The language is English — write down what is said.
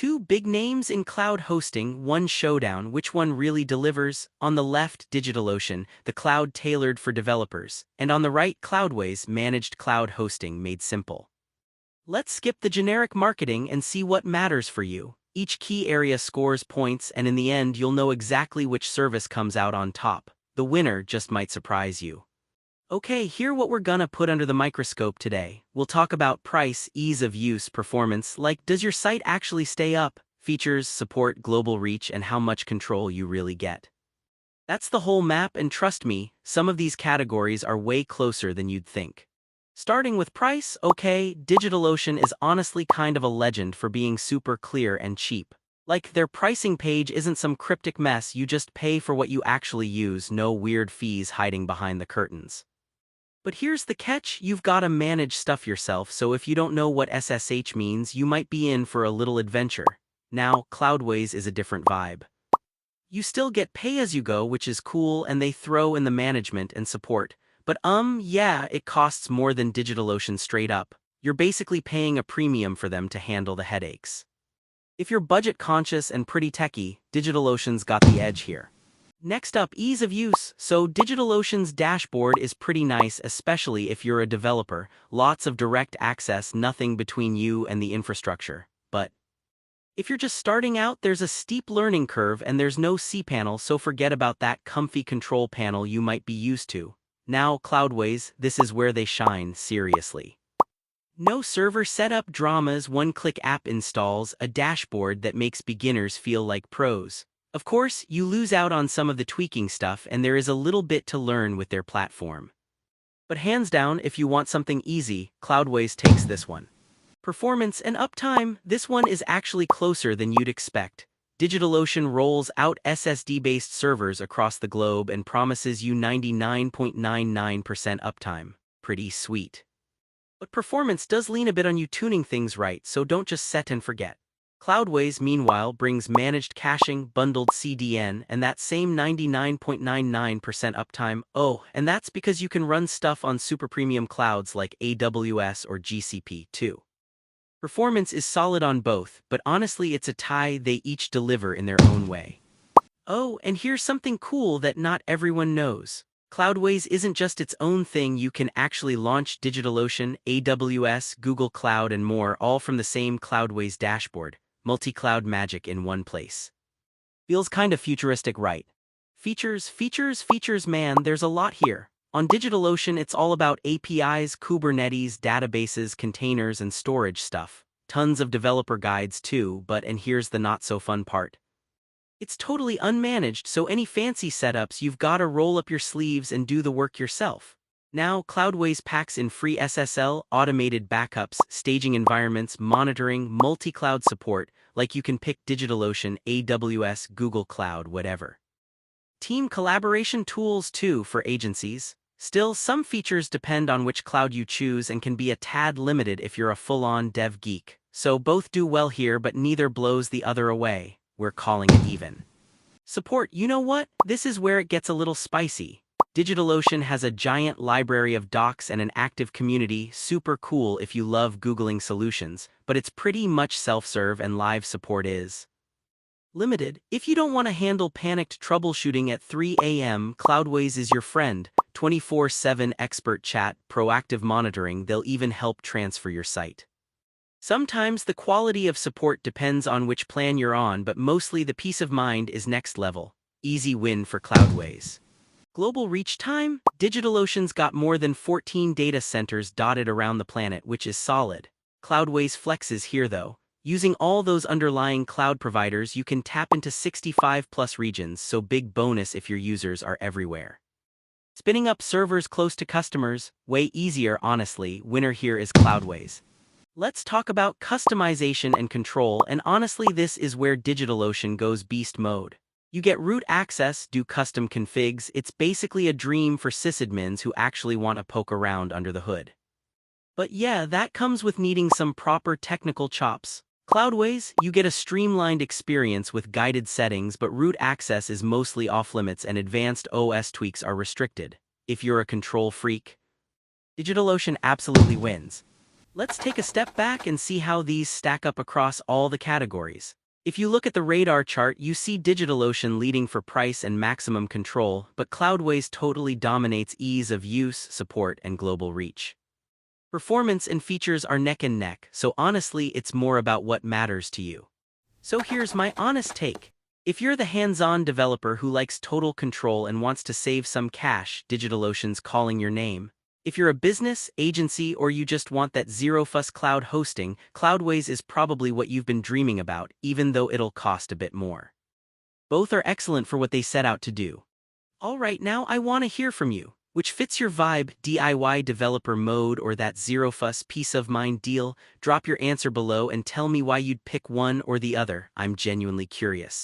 Two big names in cloud hosting, one showdown, which one really delivers? On the left, DigitalOcean, the cloud tailored for developers, and on the right, Cloudways, managed cloud hosting made simple. Let's skip the generic marketing and see what matters for you. Each key area scores points, and in the end, you'll know exactly which service comes out on top. The winner just might surprise you. Okay, here what we're gonna put under the microscope today. We'll talk about price, ease of use, performance, like does your site actually stay up, features, support, global reach, and how much control you really get. That's the whole map, and trust me, some of these categories are way closer than you'd think. Starting with price, okay, DigitalOcean is honestly kind of a legend for being super clear and cheap. Like, their pricing page isn't some cryptic mess, you just pay for what you actually use, no weird fees hiding behind the curtains. But here's the catch, you've gotta manage stuff yourself, so if you don't know what SSH means, you might be in for a little adventure. Now, Cloudways is a different vibe. You still get pay-as-you-go, which is cool, and they throw in the management and support. But yeah, it costs more than DigitalOcean straight up. You're basically paying a premium for them to handle the headaches. If you're budget-conscious and pretty techy, DigitalOcean's got the edge here. Next up, ease of use. So DigitalOcean's dashboard is pretty nice, especially if you're a developer. Lots of direct access, nothing between you and the infrastructure. But if you're just starting out, there's a steep learning curve and there's no cPanel, so forget about that comfy control panel you might be used to. Now, Cloudways, this is where they shine, seriously. No server setup dramas, one-click app installs, a dashboard that makes beginners feel like pros. Of course, you lose out on some of the tweaking stuff, and there is a little bit to learn with their platform. But hands down, if you want something easy, Cloudways takes this one. Performance and uptime, this one is actually closer than you'd expect. DigitalOcean rolls out SSD-based servers across the globe and promises you 99.99% uptime. Pretty sweet. But performance does lean a bit on you tuning things right, so don't just set and forget. Cloudways, meanwhile, brings managed caching, bundled CDN, and that same 99.99% uptime. Oh, and that's because you can run stuff on super premium clouds like AWS or GCP, too. Performance is solid on both, but honestly it's a tie, they each deliver in their own way. Oh, and here's something cool that not everyone knows. Cloudways isn't just its own thing, you can actually launch DigitalOcean, AWS, Google Cloud, and more, all from the same Cloudways dashboard. Multi-cloud magic in one place. Feels kinda futuristic, right? Features, man, there's a lot here. On DigitalOcean, it's all about APIs, Kubernetes, databases, containers, and storage stuff. Tons of developer guides too, and here's the not-so-fun part. It's totally unmanaged, so any fancy setups, you've gotta roll up your sleeves and do the work yourself. Now, Cloudways packs in free SSL, automated backups, staging environments, monitoring, multi-cloud support, like you can pick DigitalOcean, AWS, Google Cloud, whatever. Team collaboration tools too for agencies. Still, some features depend on which cloud you choose and can be a tad limited if you're a full-on dev geek. So both do well here, but neither blows the other away. We're calling it even. Support, you know what? This is where it gets a little spicy. DigitalOcean has a giant library of docs and an active community, super cool if you love Googling solutions, but it's pretty much self-serve and live support is limited. If you don't want to handle panicked troubleshooting at 3 a.m., Cloudways is your friend. 24/7 expert chat, proactive monitoring, they'll even help transfer your site. Sometimes the quality of support depends on which plan you're on, but mostly the peace of mind is next level. Easy win for Cloudways. Global reach time? DigitalOcean's got more than 14 data centers dotted around the planet, which is solid. Cloudways flexes here though. Using all those underlying cloud providers, you can tap into 65+ regions, so big bonus if your users are everywhere. Spinning up servers close to customers? Way easier, honestly. Winner here is Cloudways. Let's talk about customization and control, and honestly this is where DigitalOcean goes beast mode. You get root access, do custom configs, it's basically a dream for sysadmins who actually want to poke around under the hood. But yeah, that comes with needing some proper technical chops. Cloudways, you get a streamlined experience with guided settings, but root access is mostly off-limits and advanced OS tweaks are restricted. If you're a control freak, DigitalOcean absolutely wins. Let's take a step back and see how these stack up across all the categories. If you look at the radar chart, you see DigitalOcean leading for price and maximum control, but Cloudways totally dominates ease of use, support, and global reach. Performance and features are neck and neck, so honestly, it's more about what matters to you. So here's my honest take. If you're the hands-on developer who likes total control and wants to save some cash, DigitalOcean's calling your name. If you're a business, agency, or you just want that zero-fuss cloud hosting, Cloudways is probably what you've been dreaming about, even though it'll cost a bit more. Both are excellent for what they set out to do. Alright, now I want to hear from you. Which fits your vibe, DIY developer mode or that zero-fuss peace of mind deal? Drop your answer below and tell me why you'd pick one or the other. I'm genuinely curious.